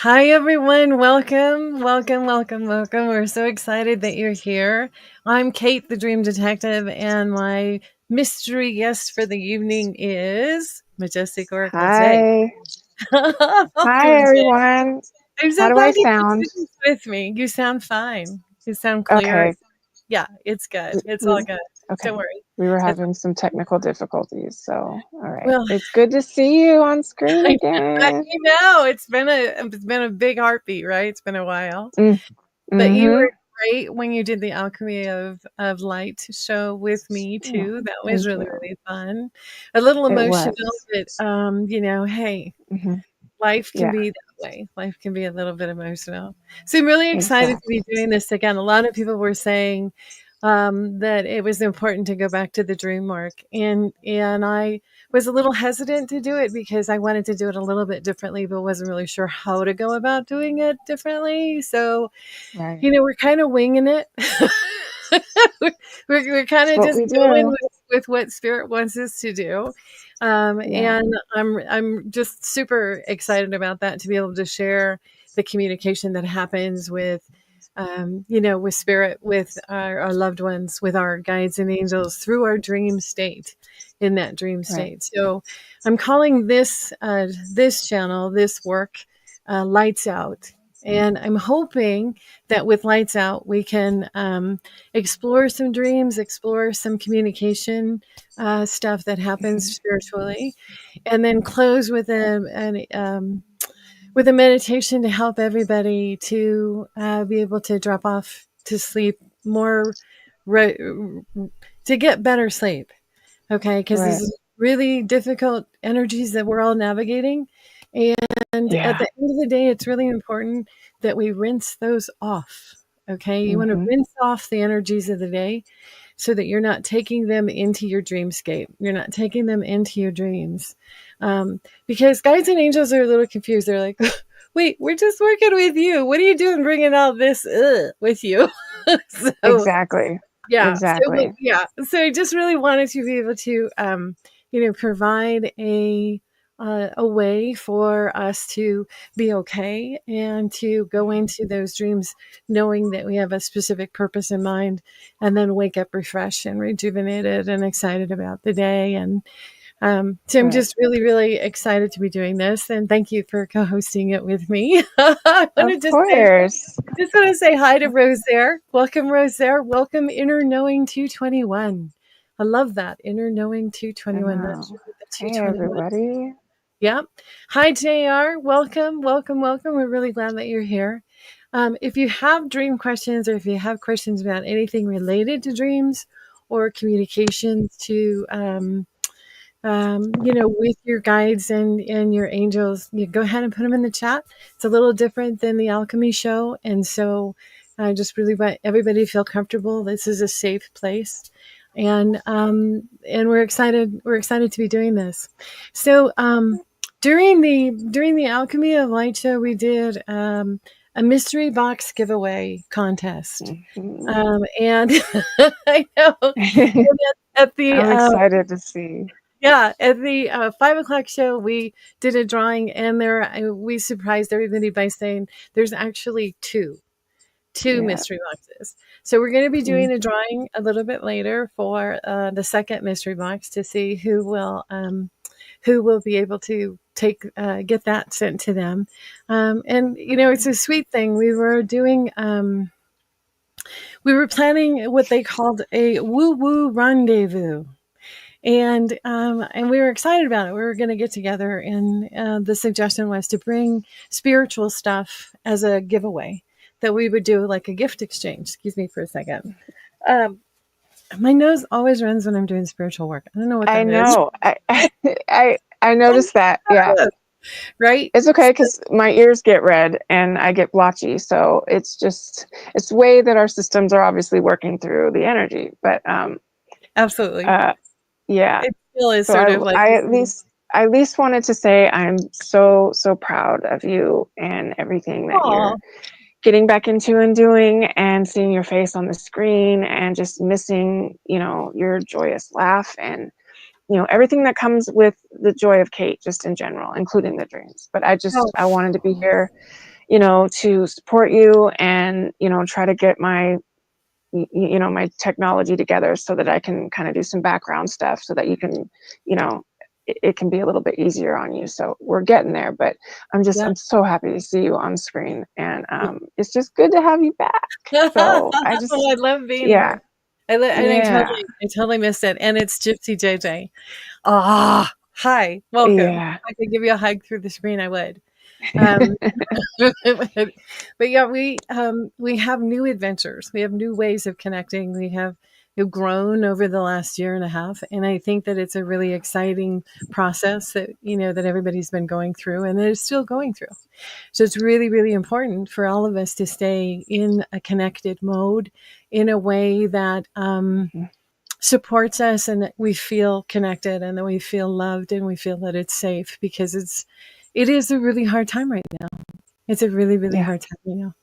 Hi, everyone. Welcome, welcome, welcome, welcome. We're so excited that you're here. I'm Kate, the Dream Detective, and my mystery guest for the evening is Majestic Oracle Jay. Hi. Hi, Welcome, Jay. everyone. I'm How so do I glad you sound? could do this with me. You sound fine. You sound clear. Okay. Yeah, it's good. It's all We, good. Don't okay. worry. We were It's having some technical difficulties. So, all right. well, It's good to see you on screen I again. know it's been a big heartbeat, right? It's been a while. Mm, But you mm-hmm. were great when you did the Alchemy of Light show with me Oh, too. That was thank really, you. really fun. A little It emotional, was. but hey, Hmm. life can Yeah, be that way. Life can be a little bit emotional. So I'm really excited to be exactly. doing this again. A lot of people were saying that it was important to go back to the dream work, and I was a little hesitant to do it because I wanted to do it a little bit differently, but wasn't really sure how to go about doing it differently. So Right. we're kind of winging it. we're we're kind It's of what just we going do. with what spirit wants us to do, Yeah. and I'm just super excited about that to be able to share the communication that happens with with spirit, with our loved ones, with our guides and angels through our dream state, in that dream Right. state. So I'm calling this channel, this work, Lights Out. And I'm hoping that with Lights Out, we can explore some dreams, explore some communication stuff that happens Hmm. spiritually, and then close with with a meditation to help everybody to be able to drop off to sleep more, re- to get better sleep. Okay, because this Right. is really difficult energies that we're all navigating. And at Yeah. the end of the day, it's really important that we rinse those off. Okay, you want to Hmm. rinse off the energies of the day so that you're not taking them into your dreamscape. You're not taking them into your dreams. Because guides and angels are a little confused. They're like, wait, we're just working with you. What are you doing bringing all this with you? So, Exactly. yeah. Exactly. So I just really wanted to be able to, provide a way for us to be okay and to go into those dreams knowing that we have a specific purpose in mind, and then wake up refreshed and rejuvenated and excited about the day. And so I'm Right. just really, really excited to be doing this. And thank you for co-hosting it with me. I want to Of just say course. just want to say hi to Rose there. Welcome, Rose there. Welcome, Inner Knowing 221. I love that. Inner Knowing I 221. That know. should be the Hey, 221. everybody. Yep. Hi, JR. Welcome, welcome, welcome. We're really glad that you're here. If you have dream questions, or if you have questions about anything related to dreams or communications to, with your guides and your angels, you go ahead and put them in the chat. It's a little different than the alchemy show. And so I just really want everybody to feel comfortable. This is a safe place. And we're excited. We're excited to be doing this. So during the Alchemy of Light show, we did a mystery box giveaway contest. Mhm. And I know. And at the I'm excited to see. yeah, at the 5 o'clock show, we did a drawing, and we surprised everybody by saying there's actually two Yeah. mystery boxes. So we're going to be Mm. doing a drawing a little bit later for the second mystery box to see who will be able to get that sent to them. And it's a sweet thing. We were planning what they called a woo woo rendezvous. And we were excited about it. We were going to get together, and the suggestion was to bring spiritual stuff as a giveaway, that we would do like a gift exchange. Excuse me for a second. Um, my nose always runs when I'm doing spiritual work. I don't know what I that is. know. I noticed that. Yeah. Right? It's okay because my ears get red and I get blotchy. So it's the way that our systems are obviously working through the energy. But Absolutely. uh yeah. It still is So sort of like, I at least wanted to say I'm so proud of you and everything that oh, you're getting back into and doing, and seeing your face on the screen and just missing, your joyous laugh, and everything that comes with the joy of Kate, just in general, including the dreams. But oh, I wanted to be here to support you and, try to get my technology together so that I can kind of do some background stuff so that you can, it can be a little bit easier on you. So we're getting there, but Yeah. I'm so happy to see you on screen, and it's just good to have you back. So Oh, I love being yeah, here. And yeah, I totally missed it. And it's Gypsy JJ. Ah, hi, welcome. yeah. If I could give you a hug through the screen, I would. Um, but yeah, we have new adventures. We have new ways of connecting. We've grown over the last year and a half, and I think that it's a really exciting process that that everybody's been going through and that is still going through. So it's really, really important for all of us to stay in a connected mode in a way that Mhm. supports us and that we feel connected and that we feel loved and we feel that it's safe because it is a really hard time right now. It's a really, really Yeah, hard time.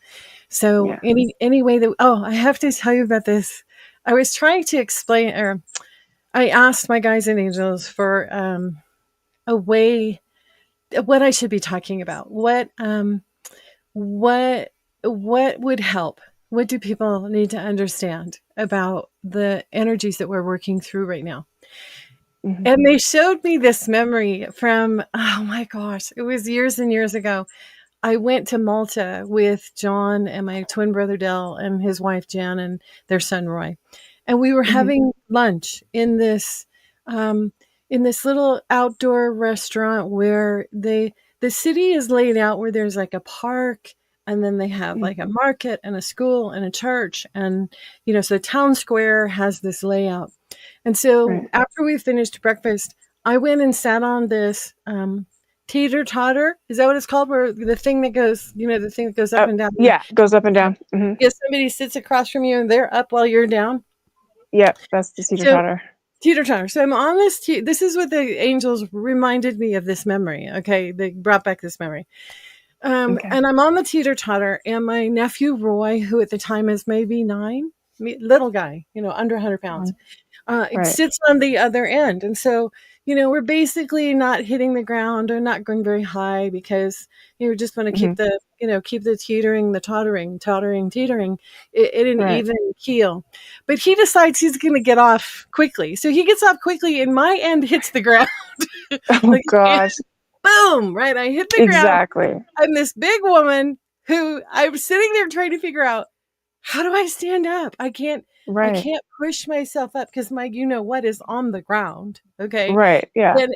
So yeah. any way that I have to tell you about this. I was trying to explain, or I asked my guys and angels for a way what I should be talking about. What what would help? What do people need to understand about the energies that we're working through right now? Hmm. And they showed me this memory from, oh my gosh, it was years and years ago. I went to Malta with John and my twin brother Dell and his wife Jan and their son Roy. And we were Hmm. having lunch um, in this little outdoor restaurant where the city is laid out where there's like a park and then they have Hmm. like a market and a school and a church and so the town square has this layout. And so Right. after we finished breakfast, I went and sat on this teeter totter. Is that what it's called? Where the thing that goes, the thing that goes up and down. Yeah, goes up and down. Hmm. Yeah, somebody sits across from you and they're up while you're down. Yep, that's the teeter So totter. teeter totter. So I'm on this. This is what the angels reminded me of this memory. Okay, they brought back this memory. Okay. And I'm on the teeter totter, and my nephew Roy, who at the time is maybe 9, little guy, under 100 pounds, Mhm. it Right. sits on the other end. And so, we're basically not hitting the ground or not going very high because you just want to Hmm. keep the teetering, the tottering, teetering at an Right. even keel. But he decides he's going to get off quickly. So he gets off quickly and my end hits the ground. Oh Like, gosh. boom, right? I hit the ground. Exactly. I'm this big woman who I'm sitting there trying to figure out how do I stand up? I Right. can't push myself up because my what is on the ground. Okay. Right. Yeah. And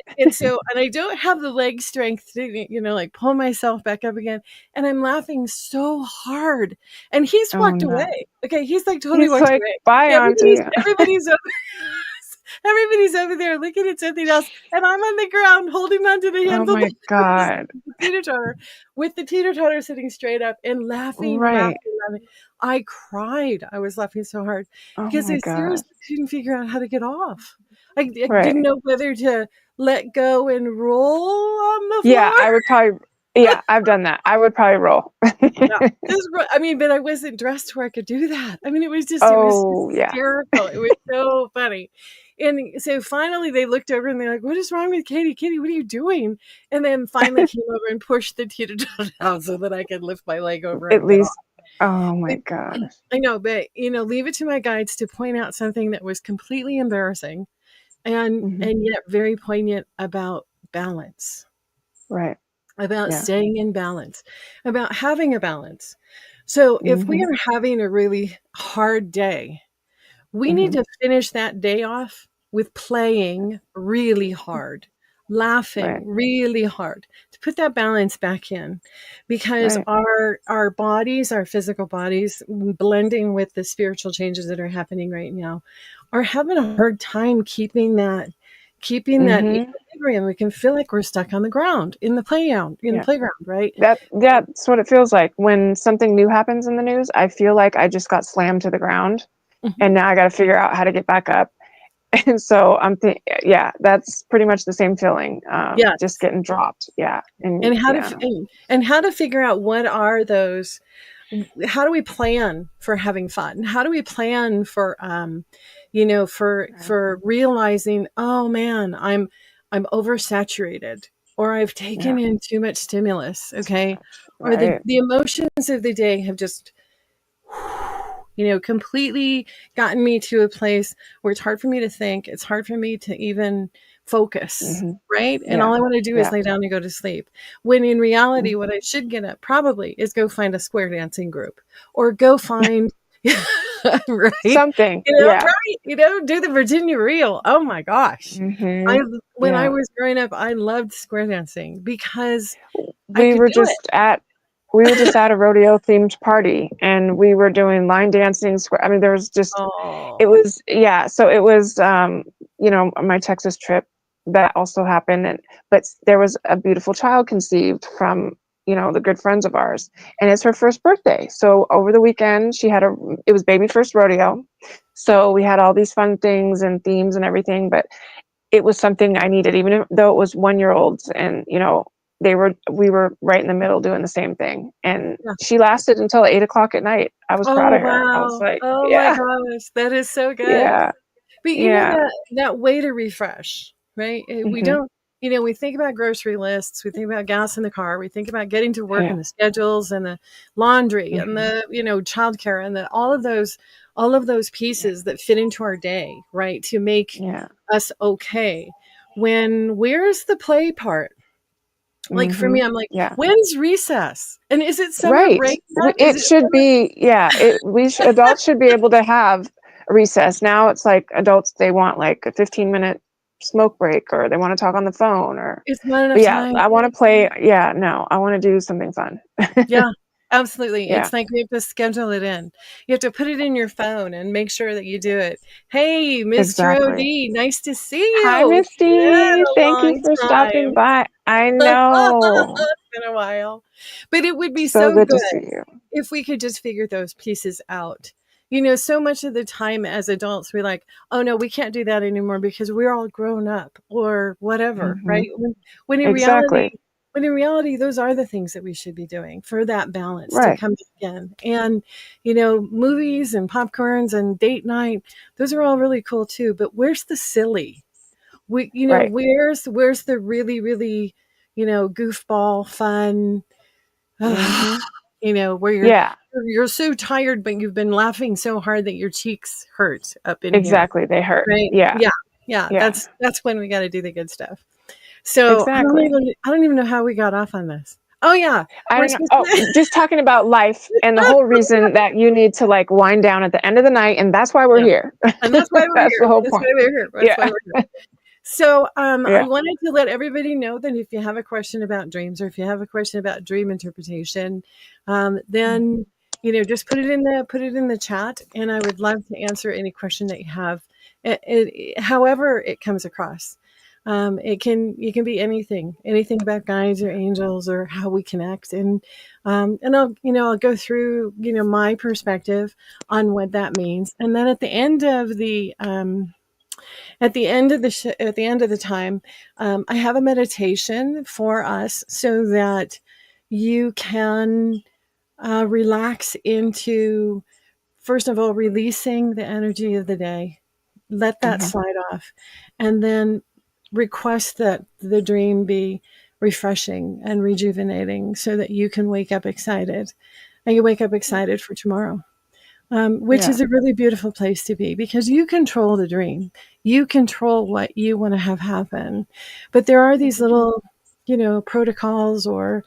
I don't have the leg strength to, like pull myself back up again. And I'm laughing so hard. And he's Oh walked no. away. Okay, he's like totally He's walked like, away. bye, Everybody's auntie. everybody's over everybody's over there looking at something else. And I'm on the ground holding onto the Oh handle my God. the teeter totter with the teeter totter sitting straight up and laughing, laughing, Right. laughing. I cried. I was laughing so hard Oh because my I gosh. seriously couldn't figure out how to get off. I didn't Right. know whether to let go and roll on the Yeah, floor. I would probably, yeah, I've done that. I would probably roll. Yeah, I mean, but I wasn't dressed where I could do that. I mean, it was Oh, yeah. hysterical. It was so funny. And so finally they looked over and they're like, "What is wrong with Katie? Katie, what are you doing?" And then finally came over and pushed the teeter totter down so that I could lift my leg over At and get off. least, oh my But gosh. I know, but leave it to my guides to point out something that was completely embarrassing Hmm. and yet very poignant about balance, Right. about Yeah. staying in balance, about having a balance. So if we Hmm. are having a really hard day, we need Hmm. to finish that day off with playing really hard, laughing Right. really hard to put that balance back in because Right. our bodies, our physical bodies, blending with the spiritual changes that are happening right now, are having a hard time keeping that Hmm. equilibrium. We can feel like we're stuck on the ground in the Yeah. playground, right? That's what it feels like when something new happens in the news. I feel like I just got slammed to the ground, Mhm. and now I got to figure out how to get back up. And so yeah, that's pretty much the same feeling. Just Yes. getting dropped. Yeah. And And yeah. how to figure out what are those, how do we plan for having fun? How do we plan for Right. for realizing, oh man, I'm oversaturated, or I've taken Yeah. in too much stimulus, Too okay? much. Or Right. the emotions of the day have just, completely gotten me to a place where it's hard for me to think. It's hard for me to even focus, Hmm. right? And all Yeah. I want to do is Yeah. lay down and go to sleep. When in reality, Mhm. what I should get up probably is go find a square dancing group or go find, right? Something. Yeah. Right. Do the Virginia Reel. Oh my gosh. I, Hmm. when I Yeah. was growing up, I loved square dancing because I we could were do it. just at we were just at a rodeo themed party, and we were doing line dancing square. I mean, there was just, it Oh, was, yeah, so it was, my Texas trip that also happened. And but there was a beautiful child conceived from, the good friends of ours, and it's her first birthday. So over the weekend it was baby first rodeo, so we had all these fun things and themes and everything. But it was something I needed, even though it was 1 year olds, and we were right in the middle doing the same thing. And yeah. she lasted until 8 o'clock at night. I was proud Oh, of her. I was wow. like, Oh my yeah, gosh. That is so good. yeah, But yeah. that way to refresh, right? We Hmm. don't, we think about grocery lists, we think about gas in the car, we think about getting to work Yeah. and the schedules and the laundry and Hmm. the, childcare and all of those Yeah. pieces that fit into our day, right? To make Yeah. us okay. Where's the play part? Like for me, Hmm. I'm like, Yeah. when's recess? And is it summer Right. break yet? Is It it should summer? be, yeah. Adults should be able to have a recess. Now it's like adults, they want like a 15-minute smoke break, or they want to talk on the phone, or, It's not enough but yeah, time. I want to play. Yeah, no, I want to do something fun. Yeah, absolutely. Yeah, It's like we have to schedule it in. You have to put it in your phone and make sure that you do it. Hey, Mr. exactly. OD, nice to see Hi, you. It's been Misty. a Thank you long for stopping time. by. I know. It's been a while. But it would be So so good to good see you. if we could just figure those pieces out. So much of the time as adults, we're like, oh no, we can't do that anymore because we're all grown up or whatever, Hmm. right? When in reality, Exactly. those are the things that we should be doing for that balance to Right. come back in. And, movies and popcorns and date night, those are all really cool too. But where's the silly? Right. Where's the really, really, goofball fun, Hmm. where Yeah. you're so tired, but you've been laughing so hard that your cheeks hurt up in here, Exactly. They hurt. right? Yeah. Yeah, yeah. Yeah. That's when we got to do the good stuff. So Exactly. I don't even know how we got off on this. Oh yeah, I we're don't know. supposed Oh, to. just talking about life and the whole reason that you need to like wind down at the end of the night, and that's why we're Yeah, here. and that's why we're That's the here. whole That's point. why we're here. That's why Yeah. we're here. So, I Yeah. wanted to let everybody know that if you have a question about dreams or if you have a question about dream interpretation, then just put it in the chat, and I would love to answer any question that you have. However it comes across, it can be anything about guides or angels or how we connect, and I'll go through my perspective on what that means, and then at the end of the time, I have a meditation for us so that you can relax into, first of all, releasing the energy of the day, let that Hmm. slide off, and then request that the dream be refreshing and rejuvenating so that you can wake up excited, and you wake up excited for tomorrow, which Yeah. is a really beautiful place to be because you control the dream. You control what you want to have happen. But there are these Hmm. little, protocols or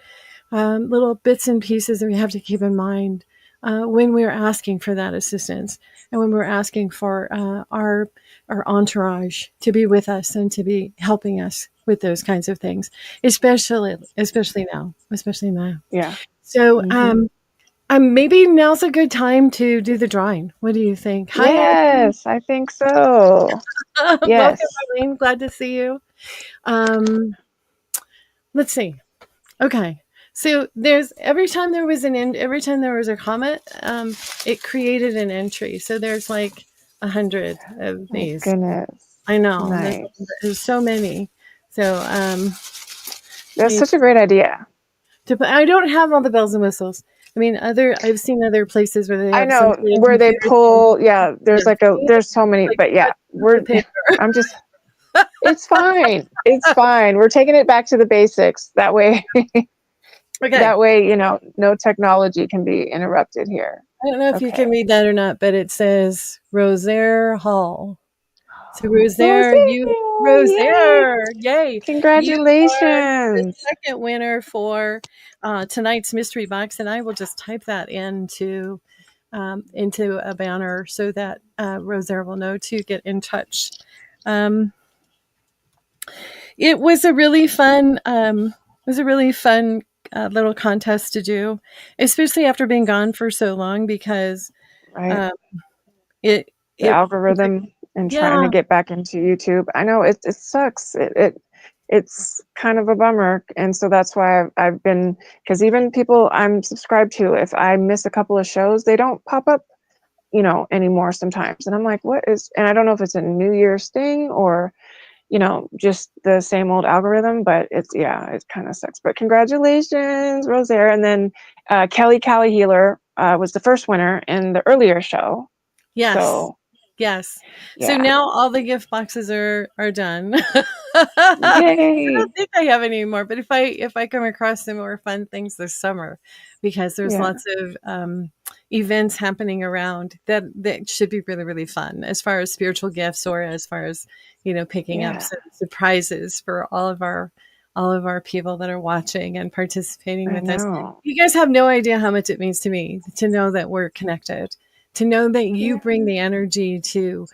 little bits and pieces that we have to keep in mind when we're asking for that assistance and when we're asking for our entourage to be with us and to be helping us with those kinds of things, especially now. Yeah. So, Hmm. maybe now's a good time to do the drawing. What do you think? Hi, Eileen. Yes, I think so. Welcome, Yes. Eileen. Glad to see you. Um, let's see. Okay. So every time there was a comment, it created an entry. So there's like 100 of Oh these. goodness. I know Nice. there's so many. So That's I such a great idea. I don't have all the bells and whistles. I mean, I've seen other places where they I have know simply a where they computer saying pull, yeah, their there's face, there's so many, like but yeah, cut piece of paper. I'm just, It's fine. It's fine. We're taking it back to the basics. That way, Okay. that way, no technology can be interrupted here. I don't know if you can Okay. read that or not, but it says Rosaire Hall. So Rosaire, Roseanne, yay! Rosaire, yay! You are the Congratulations. second winner for tonight's mystery box, and I will just type that into a banner so that Rosaire will know to get in touch. Um, it was a really fun. Little contest to do, especially after being gone for so long, because Right. um, it The it it's a, algorithm and trying to yeah. get back into YouTube. I know it sucks. It's kind of a bummer. And so that's why I've been, because even people I'm subscribed to, if I miss a couple of shows, they don't pop up, anymore sometimes. And I'm like, what is, and I don't know if it's a New Year's thing or, just the same old algorithm, but yeah, it kind of sucks. But congratulations, Rosaire. And then Kelly Callie Healer was the first winner in the earlier show. Yes. So Yes. So yeah. now all the gift boxes are done. I Yay. don't think I have any more, but if I come across some more fun things this summer, because there's Yeah. lots of events happening around that should be really, really fun as far as spiritual gifts, or as far as, picking up Yeah. some surprises for all of our people that are watching and participating I with us. know. You guys have no idea how much it means to me to know that we're connected, to know that you Yeah. bring the energy to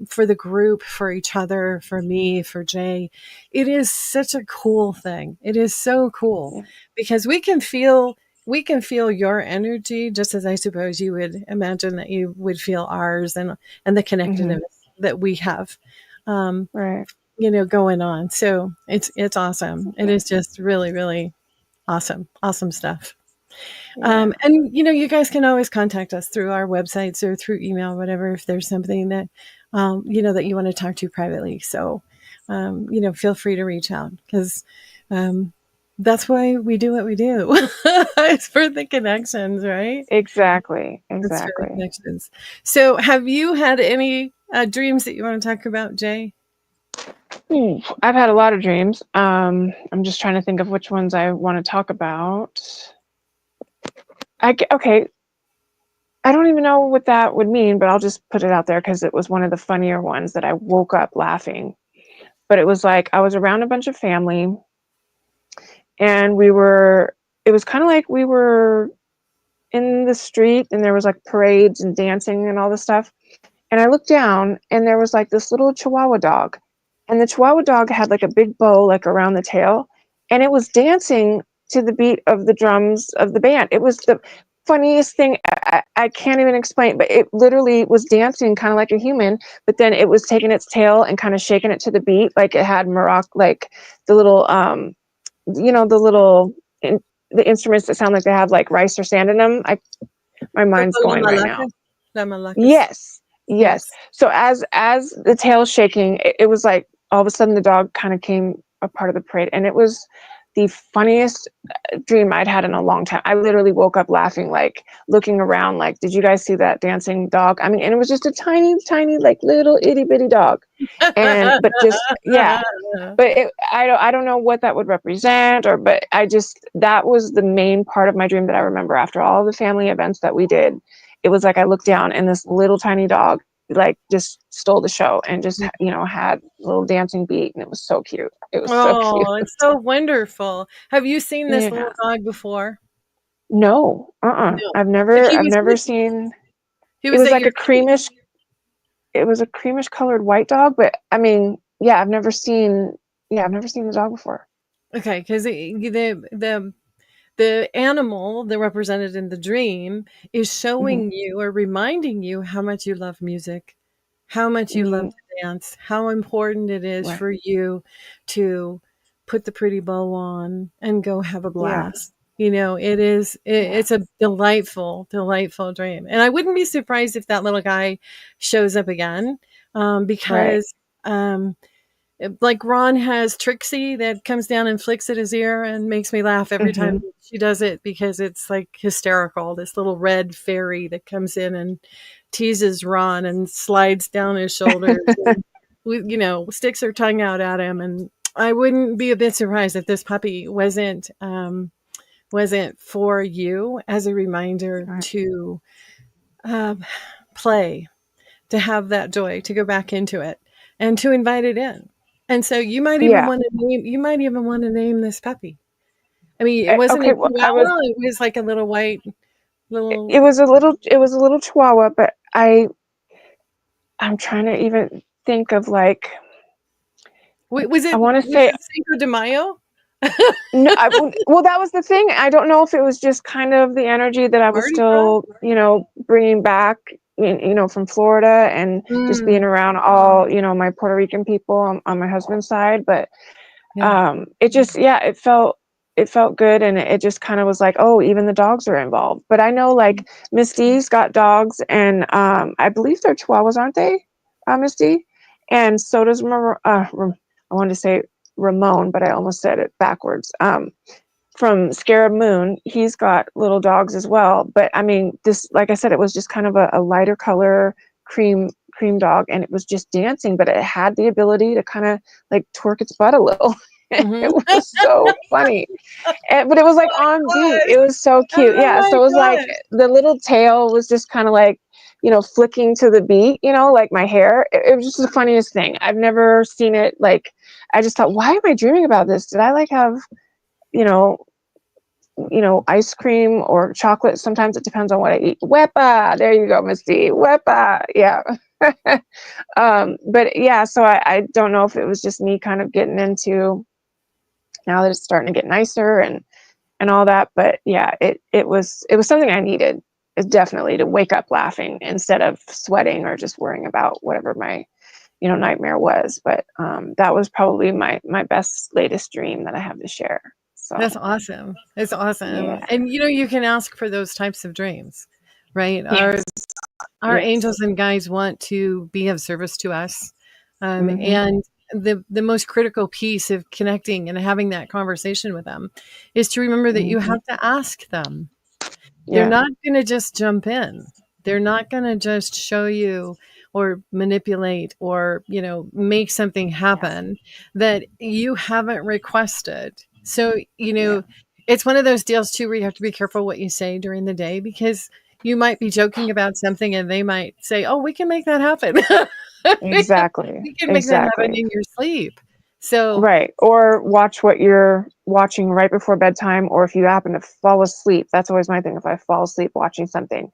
for the group, for each other, for me, for Jay. It is such a cool thing. It is so cool Yeah. because we can feel your energy, just as I suppose you would imagine that you would feel ours, and the Hmm. connectedness that we have um, Right. going on. So it's awesome. It Yeah. is just really, really awesome stuff. Yeah. And you guys can always contact us through our websites or through email, whatever, if there's something that that you want to talk to privately. So feel free to reach out, because um, that's why we do what we do. It's for the connections, right? Exactly. It's for the Exactly. connections. So, have you had any dreams that you want to talk about, Jay? I've had a lot of dreams. I'm just trying to think of which ones I want to talk about. Okay. I don't even know what that would mean, but I'll just put it out there because it was one of the funnier ones that I woke up laughing. But it was like I was around a bunch of family, and it was kind of like we were in the street, and there was like parades and dancing and all this stuff. And I looked down, and there was like this little Chihuahua dog, and the Chihuahua dog had like a big bow like around the tail, and it was dancing to the beat of the drums of the band. It was the funniest thing. I can't even explain, but it literally was dancing kind of like a human, but then it was taking its tail and kind of shaking it to the beat, like it had like the little the little the instruments that sound like they have like rice or sand in them. My Oh, mind's La going right now. Malacas. La Malacas. Yes, yes. Yes. So as the tail shaking, it was like all of a sudden the dog kind of came a part of the parade, and it was the funniest dream I'd had in a long time. I literally woke up laughing, like looking around, like, did you guys see that dancing dog? I mean, and it was just a tiny, tiny, like little itty bitty dog, and but just yeah. But I don't know what that would represent, but that was the main part of my dream that I remember after all the family events that we did. It was like I looked down, and this little tiny dog like just stole the show and just had a little dancing beat, and it was so cute. It was so cute. Oh, it's so wonderful. Have you seen this little Yeah. dog before? No. No. I've But never he I've was never with seen. he It was was at like your a creamish colored white dog, but I mean, yeah, I've never seen the dog before. okay, because the animal that represented in the dream is Hmm. showing you or reminding you how much you love music, how much you love Hmm. to dance, how important it is Right. for you to put the pretty bow on and go have a Yeah. blast. It's Yeah. a delightful, delightful dream. And I wouldn't be surprised if that little guy shows up again, Right. because like Ron has Trixie that comes down and flicks at his ear and makes me laugh every time Hmm. she does it, because it's like hysterical. This little red fairy that comes in and teases Ron and slides down his shoulders. sticks her tongue out at him. And I wouldn't be a bit surprised if this puppy wasn't for you as a reminder Right. to um, play, to have that joy, to go back into it, and to invite it in. And so Yeah. you might even want to name this puppy. I mean, it wasn't a Okay. Well, chihuahua, it was like a little white little. it was a little chihuahua, but I'm trying to even think of like, Wait, was I it want to was say it Cinco de Mayo? no. Well, that was the thing. I don't know if it was just kind of the energy that I was Mardi Gras? still, bringing back, from Florida and just being Mm, around all, my Puerto Rican people on my husband's side. But yeah. it just, yeah, it felt good, and it just kind of was like, oh, even the dogs are involved. But I know like Miss D's got dogs, and I believe they're Chihuahuas, aren't they, Miss D? And so does I wanted to say Ramon, but I almost said it backwards. From Scarab Moon, he's got little dogs as well. But I mean, this, like I said, it was just kind of a lighter color cream dog, and it was just dancing, but it had the ability to kind of like twerk its butt a little. Mhm. It was so funny. But it was like on beat. Was. It was so cute. Oh Yeah. my So it was like gosh. the little tail was just kind of like, flicking to the beat, like my hair. It was just the funniest thing. I've never seen it. Like, I just thought, why am I dreaming about this? Did I like have, you know, ice cream or chocolate? Sometimes it depends on what I eat. Wepa. There you go, Miss D. Wepa. Yeah. But yeah, so I don't know if it was just me kind of getting into, now that it's starting to get nicer and all that. But yeah, it was something I needed. Is definitely to wake up laughing instead of sweating or just worrying about whatever my nightmare was. But that was probably my best latest dream that I have to share. That's So awesome. It's awesome. yeah. And you can ask for those types of dreams, right? Yes. Our Yes. angels and guides want to be of service to us. Mm-hmm. And the most critical piece of connecting and having that conversation with them is to remember that you Mm-hmm. have to ask them. They're Yeah. not going to just jump in. They're not going to just show you or manipulate or, make something Yeah. happen that you haven't requested. So, Yeah. it's one of those deals too where you have to be careful what you say during the day because you might be joking about something and they might say, "Oh, we can make that happen." Exactly. We can make that happen Exactly. in your sleep. So, Right. Or watch what you're watching right before bedtime, or if you happen to fall asleep. That's always my thing. If I fall asleep watching something,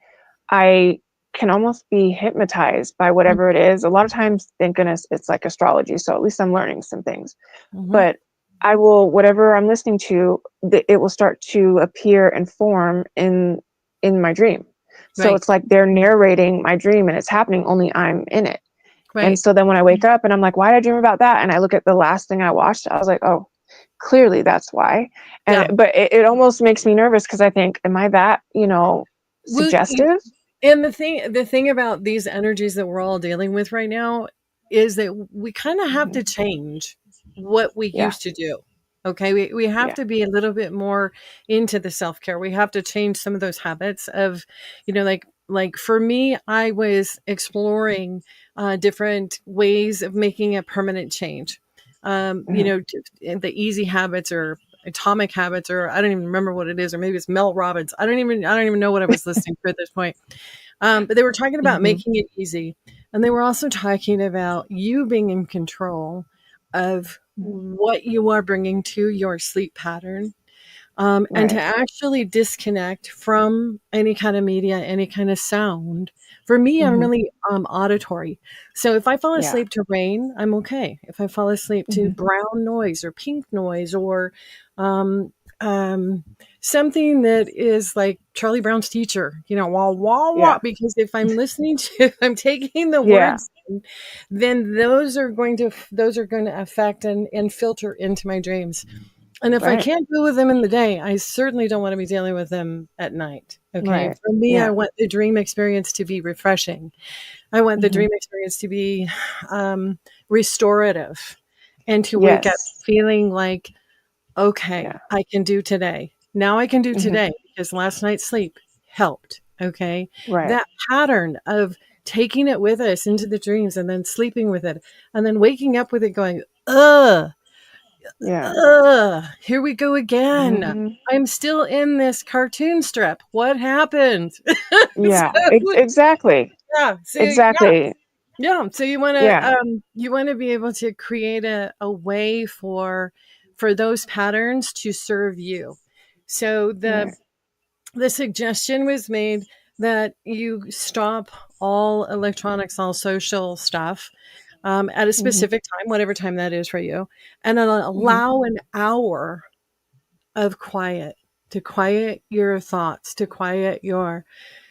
I can almost be hypnotized by whatever it is. A lot of times, thank goodness, it's like astrology. So at least I'm learning some things. mhm, But I will, whatever I'm listening to, it will start to appear and form in my dream. So right, it's like they're narrating my dream and it's happening, only I'm in it. And right. so then when I wake up and I'm like, why did I dream about that? And I look at the last thing I watched, I was like, oh, clearly that's why. Yeah. But it almost makes me nervous because I think, am I that, Well, suggestive? and the thing about these energies that we're all dealing with right now is that we kind of have to Mhm. change what we Yeah. used to do. Okay, we have Yeah. to be a little bit more into the self-care. We have to change some of those habits of, like for me, I was exploring different ways of making a permanent change. Hmm. The easy habits or atomic habits, or I don't even remember what it is, or maybe it's Mel Robbins. I don't even know what I was listening to at this point. But they were talking about Hmm. making it easy. And they were also talking about you being in control of what you are bringing to your sleep pattern, and to Right. actually disconnect from any kind of media, any kind of sound. For me, I'm Hmm. really auditory. So if I fall Yeah. asleep to rain, I'm okay. If I fall asleep to Hmm. brown noise or pink noise or um, um, something that is like Charlie Brown's teacher, wah, wah, wah, Yeah. because if I'm listening to, if I'm taking the Yeah. words in, then those are going to affect and filter into my dreams. And if I Right. can't deal with them in the day, I certainly don't want to be dealing with them at night. Okay. Right. For me, I Yeah. want the dream experience to be refreshing. I want the Hmm. dream experience to be restorative and to wake up Yes. feeling like, okay, Yeah. I can do today. Now I can do Hmm. today because last night's sleep helped. Okay. Right. That pattern of taking it with us into the dreams and then sleeping with it and then waking up with it going, ugh, Yeah. ugh, here we go again. Mhm. I'm still in this cartoon strip. What happened? Yeah. So, Exactly. yeah. So yeah. Exactly. Yeah. So Yeah. you want to be able to create a way for those patterns to serve you. So Right. the suggestion was made that you stop all electronics, all social stuff at a Mhm. specific time, whatever time that is for you, and then Mhm. allow an hour of quiet to quiet your thoughts, to quiet your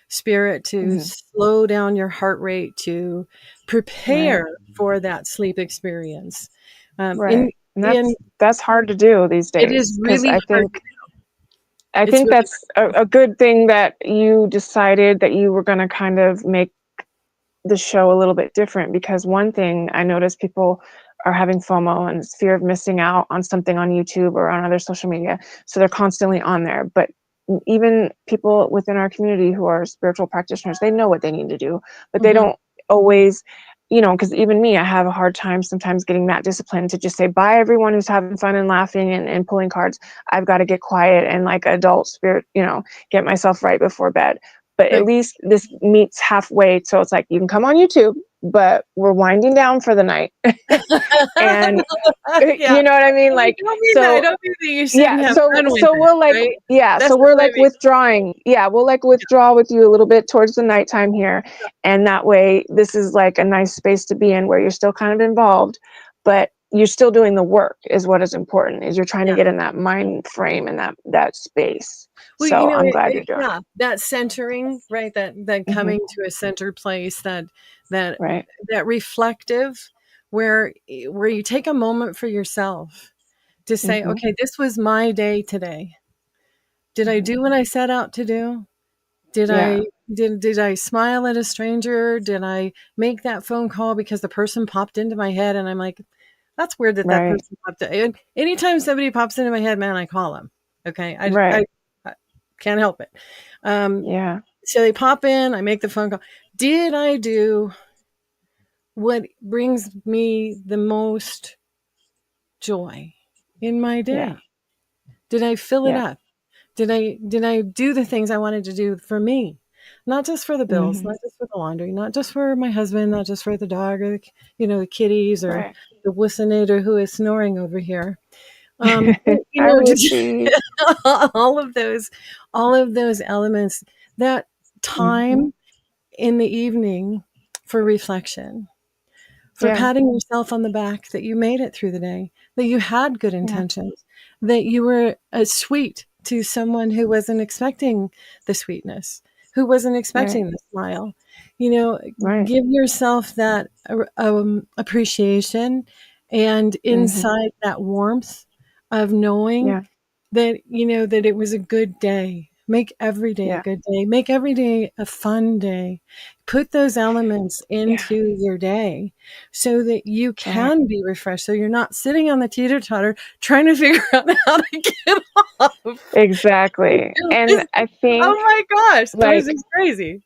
spirit, to Mhm. slow down your heart rate, to Right. prepare for that sleep experience. In Right. And in that's hard to do these It is days because really hard. I It's think really that's a good thing that you decided that you were going to kind of make the show a little bit different, because one thing I noticed, people are having FOMO and fear of missing out on something on YouTube or on other social media. So they're constantly on there. But even people within our community who are spiritual practitioners, they know what they need to do, but they Mhm. don't always, because even me, I have a hard time sometimes getting that discipline to just say, bye, everyone who's having fun and laughing and pulling cards. I've got to get quiet and like adult spirit, get myself right before bed. But at Right. least this meets halfway. So it's like, you can come on YouTube, but we're winding down for the night. And Yeah. you know what I mean? I Like, don't mean that. I so don't mean that you shouldn't yeah, have so fun with so it, we'll like right? yeah, That's so not we're what I like mean. withdrawing. Yeah, we'll like withdraw with you a little bit towards the nighttime here. And that way this is like a nice space to be in where you're still kind of involved, but you're still doing the work is what is important, is you're trying to Yeah. get in that mind frame and that space. Well, So I'm glad you're doing yeah, that centering, right? That it. Hmm. coming to a centered place, that Right. that reflective, where you take a moment for yourself to say, Hmm. okay, this was my day today. Did I Hmm. do what I set out to do? Did Yeah. I did I smile at a stranger? Did I make that phone call because the person popped into my head and I'm like, that's weird that that Right. person popped in. And anytime somebody pops into my head, man, I call them. Okay. Right. I can't help it. Um, Yeah. so they pop in, I make the phone call. Did I do what brings me the most joy in my Yeah. day? Did I fill it Yeah. up? Did I do the things I wanted to do for me? Not just for the bills, Hmm. not just for the laundry, not just for my husband, not just for the dog or the kitties or Right. the wussinator who is snoring over here. But, I would see. all of those elements, that Hmm. time in the evening for reflection, for Yeah. patting yourself on the back that you made it through the day, that you had good Yeah. intentions, that you were sweet to someone who wasn't expecting the sweetness, who wasn't Right. expecting the smile. You know, Right. give yourself that appreciation and Hmm. inside that warmth of knowing Yeah. that that it was a good day. Make every day a Yeah. good day. Make every day a fun day. Put those elements Yeah. into your day so that you Right. can be refreshed. So you're not sitting on the teeter-totter trying to figure out how to get off. Exactly. And I Oh think, my gosh, it was like, just crazy.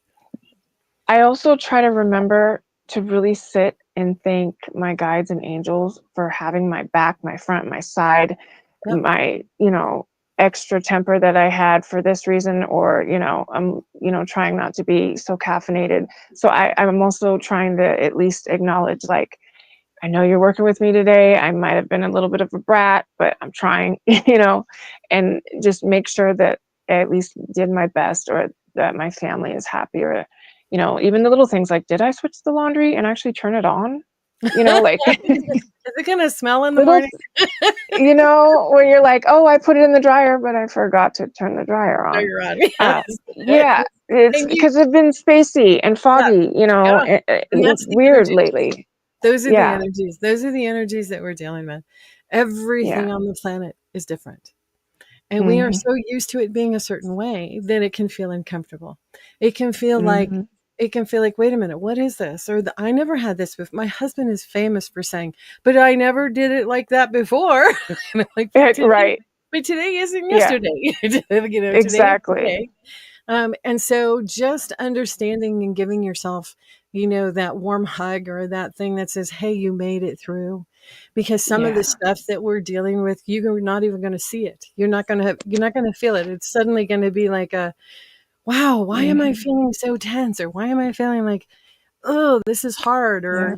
I also try to remember to really sit and thank my guides and angels for having my back, my front, my side, Yep. my, extra temper that I had for this reason, or, I'm, trying not to be so caffeinated. So I'm also trying to at least acknowledge, like, I know you're working with me today. I might have been a little bit of a brat, but I'm trying, and just make sure that I at least did my best, or that my family is happy, or, even the little things like, did I switch the laundry and actually turn it on? Like Is it gonna smell in the little, morning? where you're like, oh, I put it in the dryer, but I forgot to turn the dryer No, on. you're on. Uh, Yes. yeah, it's And you because it's been spacey and yeah, foggy, yeah. And that's the weird energy. lately. Those are the Yeah. energies. Those are the energies that we're dealing with. Yeah. Everything on the planet is different. And we are Hmm. so used to it being a certain way that it can feel uncomfortable. It can feel like Hmm. wait a minute, what is this? Or I never had this before. My husband is famous for saying, but I never did it like that before. And I'm like, Right. but today isn't Yeah. yesterday. Today is Exactly. today. And so just understanding and giving yourself, that warm hug or that thing that says, hey, you made it through. Because some of the Yeah. stuff that we're dealing with, you're not even going to see it. You're not going to feel it. It's suddenly going to be like wow, why am I Hmm. feeling so tense? Or why am I feeling like, oh, this is hard, Yeah. or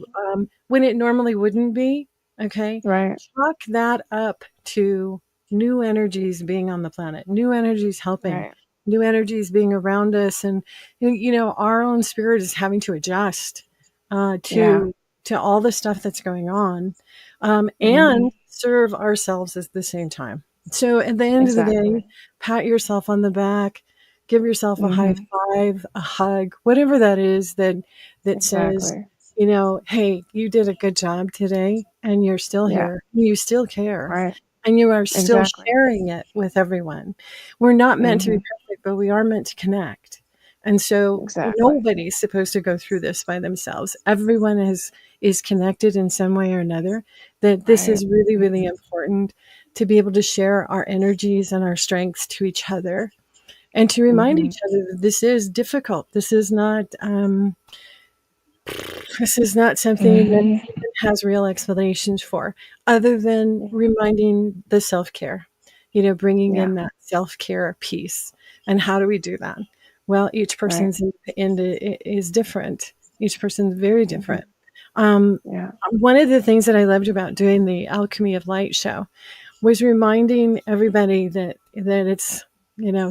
when it normally wouldn't be. Okay. Right. Chalk that up to new energies being on the planet, new energies helping, Right. new energies being around us. And, our own spirit is having to adjust uh, Yeah. to, to all the stuff that's going on, Hmm. and serve ourselves at the same time. So at the end of the day, Exactly. pat yourself on the back, give yourself a high Hmm. five, a hug, whatever that is that says, Exactly. hey, you did a good job today and you're still Yeah. here. You still care Right. and you are still Exactly. sharing it with everyone. We're not meant to be Hmm. perfect, but we are meant to connect. And so Exactly. nobody's supposed to go through this by themselves. Everyone is connected in some way or another. That this Right. is really, really Hmm. important to be able to share our energies and our strengths to each other and to remind Hmm. each other that this is difficult. This is not something that Hmm. has real explanations for, other than Yeah. reminding the self care, bringing Yeah. in that self care piece. And how do we do that? Well, each Right. person's is different. Each person's very Hmm. different. Um, Yeah. One of the things that I loved about doing the Alchemy of Light show was reminding everybody that it's,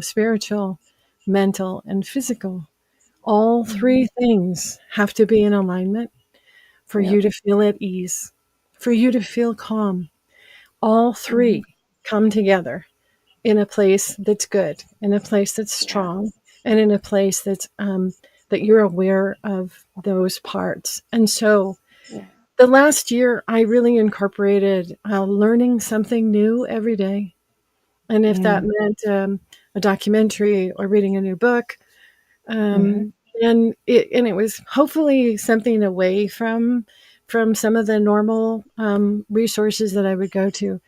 spiritual, mental, and physical. All Hmm. three things have to be in alignment for Yep. you to feel at ease, for you to feel calm. All Hmm. three come together in a place that's good, in a place that's Yeah. strong, and in a place that you're aware of those parts. And so Yeah. the last year, I really incorporated learning something new every day. And if that Mm. meant a documentary or reading a new book, Hmm. and it was hopefully something away from some of the normal resources that I would go to.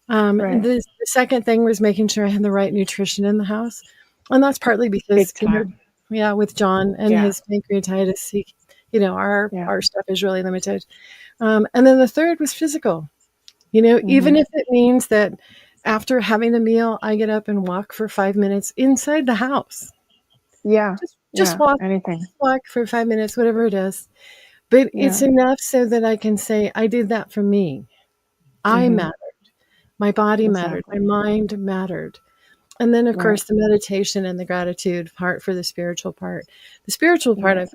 And Right. the second thing was making sure I had the right nutrition in the house, and that's partly Big because time. yeah, with John and Yeah. his pancreatitis, Yeah. our stuff is really limited. And then the third was physical. Even Hmm. if it means that after having a meal, I get up and walk for 5 minutes inside the house. Yeah. Just Yeah. walk, Anything. for 5 minutes, whatever it is. But it's Yeah. enough so that I can say, I did that for me. I Hmm. mattered. My body mattered. My Exactly. mind mattered. And then, of Right. course, the meditation and the gratitude part for the spiritual part. The spiritual part, Right.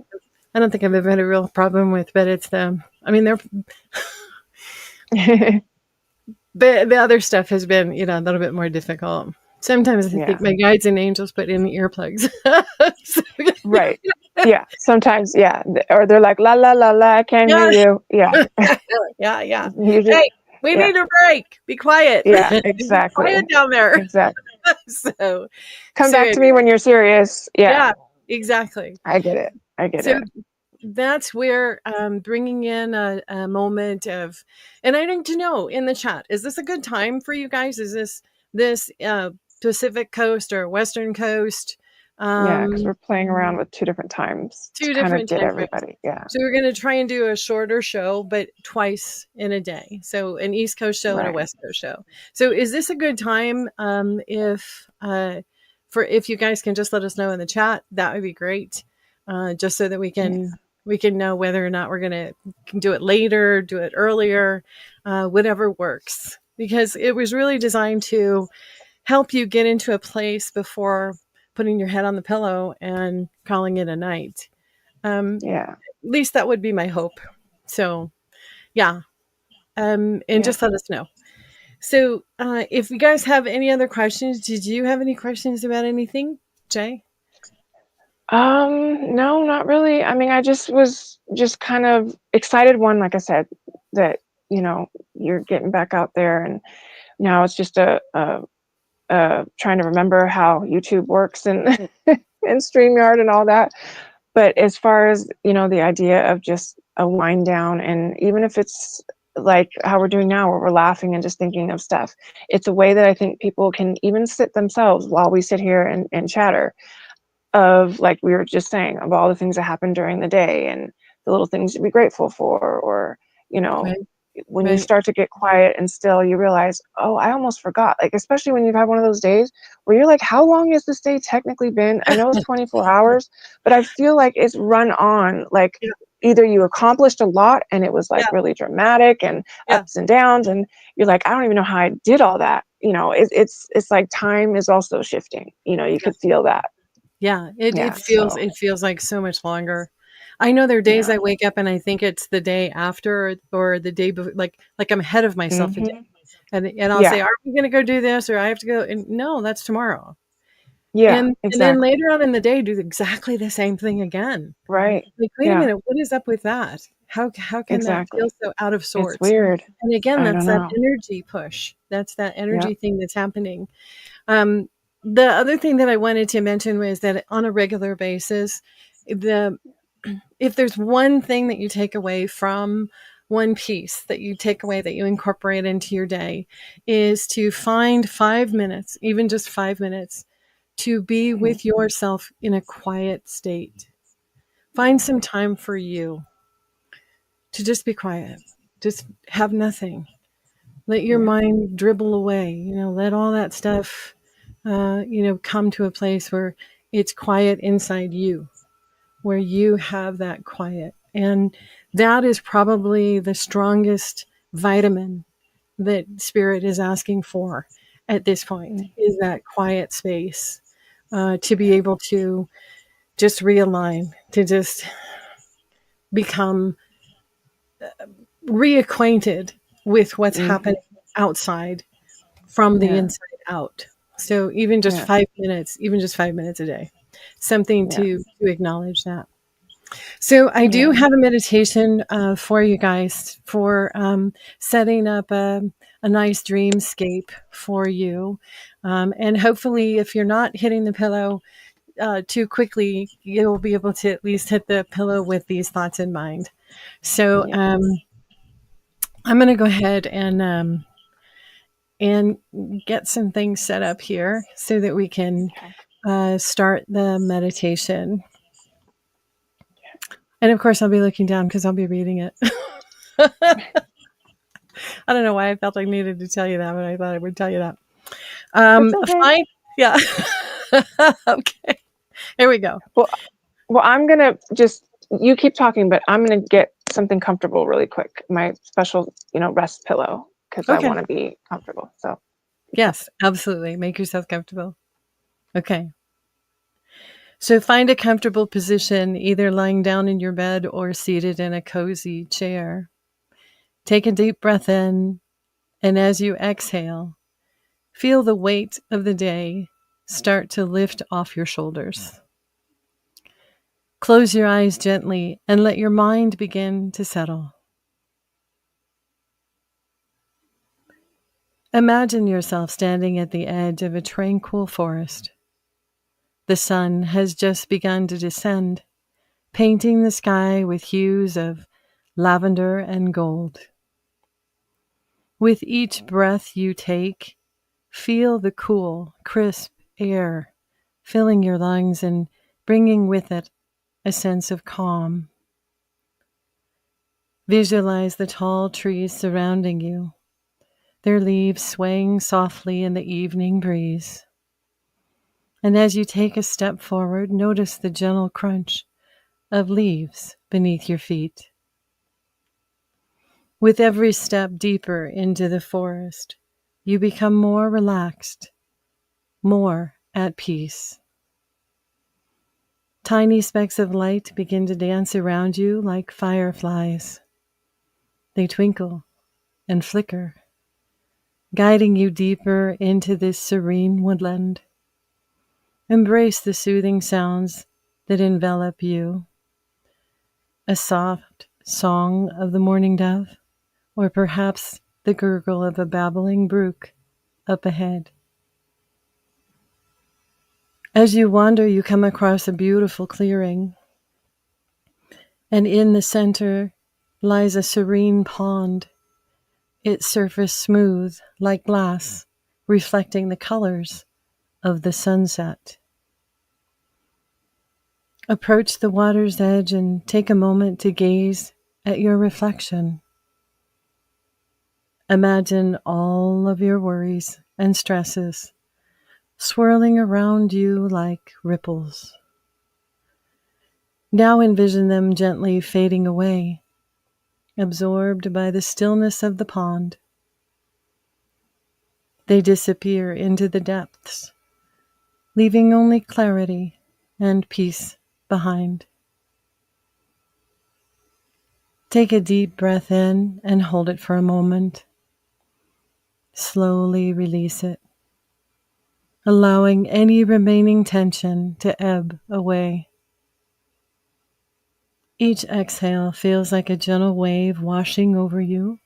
I don't think I've ever had a real problem with, but it's the other stuff has been, a little bit more difficult. Sometimes I think Yeah. my guides and angels put in the earplugs. So, Right. Yeah. Sometimes, yeah. Or they're like, la la la la, I can't hear yeah, you. Yeah. yeah, yeah. You just, Hey, we yeah. need a break. Be quiet. Yeah. Be quiet Exactly. down there. Exactly. So, Come so back to me anyway, when you're serious. Yeah. yeah, exactly. I get it. I get So it. that's where bringing in a moment of, and I need to know in the chat, is this a good time for you guys? Is this Pacific Coast or Western Coast? Yeah. Because Um, we're playing around with two different times to Two kind of different get time frames. everybody. Yeah. So we're going to try and do a shorter show, but twice in a day. So an East Coast show and a Right. West Coast show. So is this a good time? If you guys can just let us know in the chat, that would be great. Just so that Yeah. we can know whether or not we're going to do it later, do it earlier, whatever works. Because it was really designed to help you get into a place before putting your head on the pillow and calling it a night. Yeah. At least that would be my hope. So yeah, and Yeah. just let us know. So if you guys have any other questions, did you have any questions about anything, Jay? No, not really. I mean, I just was just kind of excited, one, like I said, that, you're getting back out there, and now it's just trying to remember how YouTube works and and StreamYard and all that. But as far as, the idea of just a wind down, and even if it's like how we're doing now, where we're laughing and just thinking of stuff, it's a way that I think people can even sit themselves while we sit here and chatter. of, like we were just saying, of all the things that happen during the day and the little things to be grateful for, or, you know, Right. when you Right. start to get quiet and still, you realize, oh, I almost forgot. Like, especially when you've had one of those days where you're like, how long has this day technically been? I know it's 24 hours, but I feel like it's run on. Like, Yeah. either you accomplished a lot and it was like Yeah. really dramatic and Yeah. ups and downs, and you're like, I don't even know how I did all that. You know, it's like time is also shifting. You know, you Yeah. could feel that. Yeah. It Yeah. it feels So it feels like so much longer. I know there are days yeah. I wake up and I think it's the day after or the day before, like I'm ahead of myself a day. Hmm. And I'll say, Yeah. "Are we gonna go do this?" Or "I have to go," and no, that's tomorrow. Yeah. And then Exactly. later on in the day, do exactly the same thing again. Right. Like, wait a Yeah. minute, what is up with that? How can that feel Exactly. so out of It's sorts? weird. And again, I don't that's that know. energy push. That's that energy Yep. thing that's happening. Um, the other thing that I wanted to mention was that on a regular basis, the if there's one thing that you take away from one piece that you take away that you incorporate into your day is to find 5 minutes, even just 5 minutes, to be Mhm. with yourself in a quiet state. Find some time for you to just be quiet, just have nothing. Let your Yeah. mind dribble away, let all that stuff, come to a place where it's quiet inside you, where you have that quiet. And that is probably the strongest vitamin that spirit is asking for at this point, Mm. is that quiet space, to be able to just realign, to just become reacquainted with what's Mhm. happening outside from the Yeah. inside out. So even just Yeah. 5 minutes, even just 5 minutes a day, something Yeah. to acknowledge that. So I do Yeah. have a meditation for you guys for setting up a nice dreamscape for you. And hopefully, if you're not hitting the pillow too quickly, you'll be able to at least hit the pillow with these thoughts in mind. So Yeah. I'm going to go ahead and get some things set up here so that we can Okay. start the meditation. And of course, I'll be looking down because I'll be reading it. I don't know why I felt I needed to tell you that, but I thought I would tell you that. It's okay. Fine. Yeah. Okay. Here we go. Well, I'm gonna just, you keep talking, but I'm gonna get something comfortable really quick. My special, rest pillow, because I Okay. want to be comfortable. So be Yes, careful. absolutely. Make yourself comfortable. Okay. So find a comfortable position, either lying down in your bed or seated in a cozy chair. Take a deep breath in, and as you exhale, feel the weight of the day start to lift off your shoulders. Close your eyes gently and let your mind begin to settle. Imagine yourself standing at the edge of a tranquil forest. The sun has just begun to descend, painting the sky with hues of lavender and gold. With each breath you take, feel the cool, crisp air filling your lungs and bringing with it a sense of calm. Visualize the tall trees surrounding you, their leaves swaying softly in the evening breeze. And as you take a step forward, notice the gentle crunch of leaves beneath your feet. With every step deeper into the forest, you become more relaxed, more at peace. Tiny specks of light begin to dance around you like fireflies. They twinkle and flicker, guiding you deeper into this serene woodland. Embrace the soothing sounds that envelop you. A soft song of the morning dove, or perhaps the gurgle of a babbling brook up ahead. As you wander, you come across a beautiful clearing, and in the center lies a serene pond, its surface smooth like glass, reflecting the colors of the sunset. Approach the water's edge and take a moment to gaze at your reflection. Imagine all of your worries and stresses swirling around you like ripples. Now envision them gently fading away, absorbed by the stillness of the pond. They disappear into the depths, leaving only clarity and peace behind. Take a deep breath in and hold it for a moment. Slowly release it, allowing any remaining tension to ebb away. Each exhale feels like a gentle wave washing over you,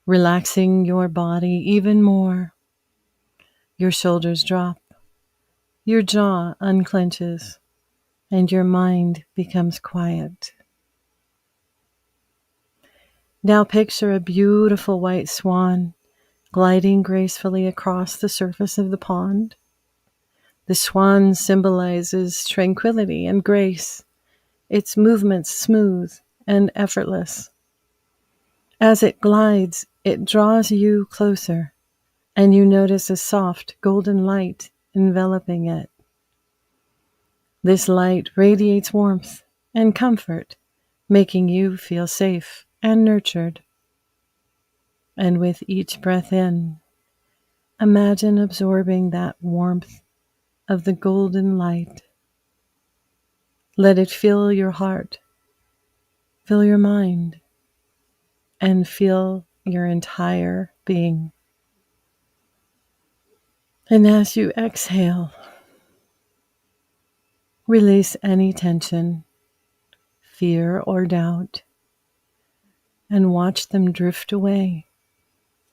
relaxing your body even more. Your shoulders drop, your jaw unclenches, and your mind becomes quiet. Now picture a beautiful white swan gliding gracefully across the surface of the pond. The swan symbolizes tranquility and grace, its movements smooth and effortless. As it glides, it draws you closer, and you notice a soft golden light enveloping it. This light radiates warmth and comfort, making you feel safe and nurtured. And with each breath in, imagine absorbing that warmth of the golden light. Let it fill your heart, fill your mind, and fill your entire being. And as you exhale, release any tension, fear, or doubt, and watch them drift away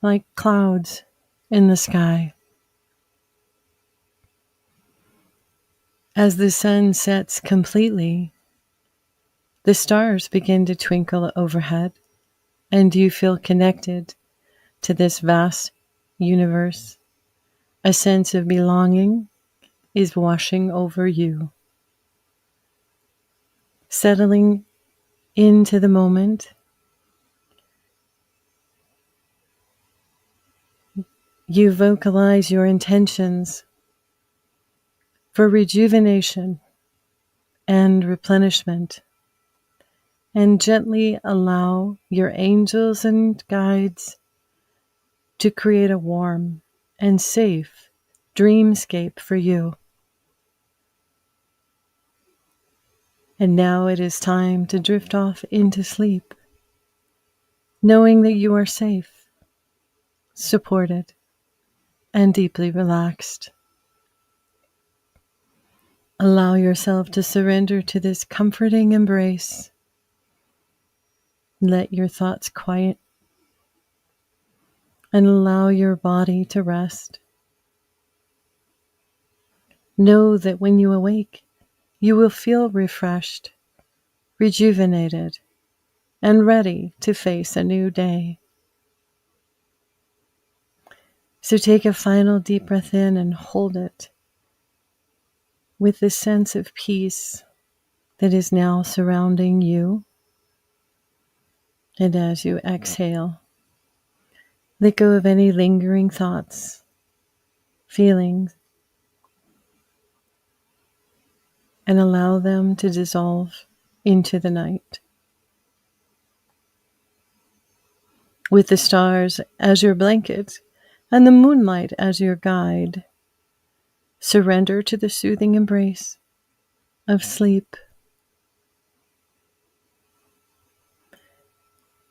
like clouds in the sky. As the sun sets completely, the stars begin to twinkle overhead, and you feel connected to this vast universe. A sense of belonging is washing over you. Settling into the moment, you vocalize your intentions for rejuvenation and replenishment, and gently allow your angels and guides to create a warm and safe dreamscape for you. And now it is time to drift off into sleep, knowing that you are safe, supported, and deeply relaxed. Allow yourself to surrender to this comforting embrace. Let your thoughts quiet and allow your body to rest. Know that when you awake, you will feel refreshed, rejuvenated, and ready to face a new day. So take a final deep breath in and hold it with the sense of peace that is now surrounding you. And as you exhale, let go of any lingering thoughts, feelings, and allow them to dissolve into the night. With the stars as your blanket and the moonlight as your guide, surrender to the soothing embrace of sleep.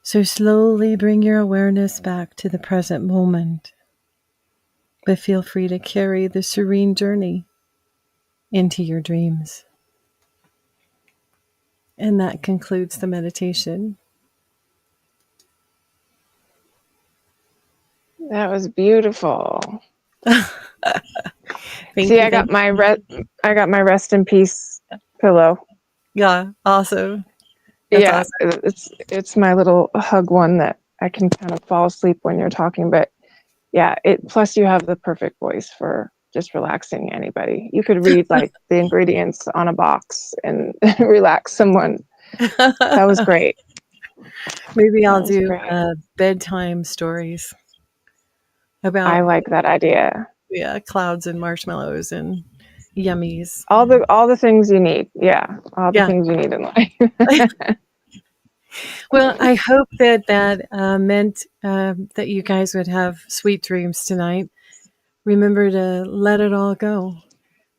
So slowly bring your awareness back to the present moment, but feel free to carry the serene journey into your dreams. And that concludes the meditation. That was beautiful. Thank See, you. I got my rest in peace pillow. Yeah, awesome. That's awesome. It's my little hug one that I can kind of fall asleep when you're talking. But yeah, plus you have the perfect voice for just relaxing anybody. You could read like the ingredients on a box and relax someone. That was great. Maybe I'll That was do great. bedtime stories I about, like that idea. yeah, clouds and marshmallows and yummies. All the things you need. Yeah, all the Yeah. things you need in life. Well, I hope that meant that you guys would have sweet dreams tonight. Remember to let it all go.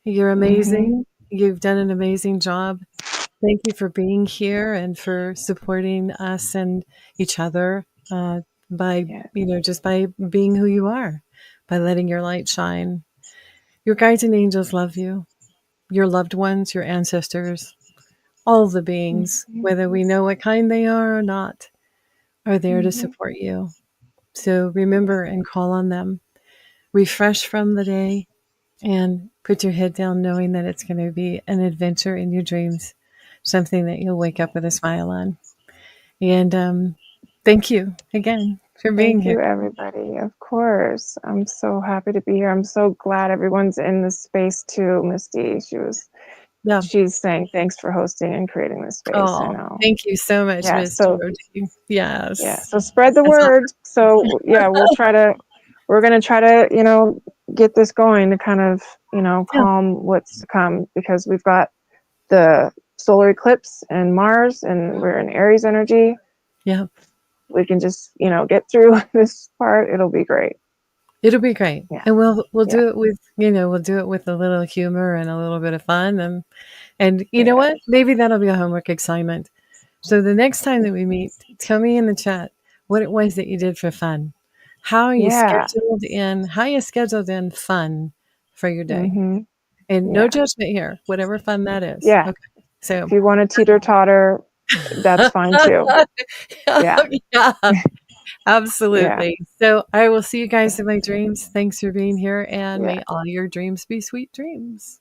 You're Hmm. amazing. You've done an amazing job. Thank you for being here and for supporting us and each other by, Yeah. just by being who you are, by letting your light shine. Your guides and angels love you, your loved ones, your ancestors, all the beings, Hmm. whether we know what kind they are or not, are there to Hmm. support you. So remember and call on them. Refresh from the day and put your head down knowing that it's going to be an adventure in your dreams, something that you'll wake up with a smile on. And thank you again for being Thank here. you, everybody. Of course. I'm so happy to be here. I'm so glad everyone's in this space too, Misty. Yeah. She's saying thanks for hosting and creating this space. I Oh, know. thank you so much, Yeah, Miss so Georgie. yeah, Yes. so spread the That's all. word. So yeah, we're gonna try to, get this going to kind of, Yeah. calm what's to come, because we've got the solar eclipse and Mars, and we're in Aries energy. Yeah. We can just, get through this part. It'll be great. It'll be great. Yeah. And we'll Yeah. do it with, we'll do it with a little humor and a little bit of fun and you know Yeah. what? Maybe that'll be a homework assignment. So the next time that we meet, tell me in the chat what it was that you did for fun. Yeah. How you scheduled in fun for your day. Hmm. And no Yeah. judgment here, whatever fun that is. Yeah. Okay. So If you want to teeter totter, that's fine too. Yeah. yeah, Yeah. absolutely. So I will see you guys in my dreams. Thanks for being here and Yeah. may all your dreams be sweet dreams.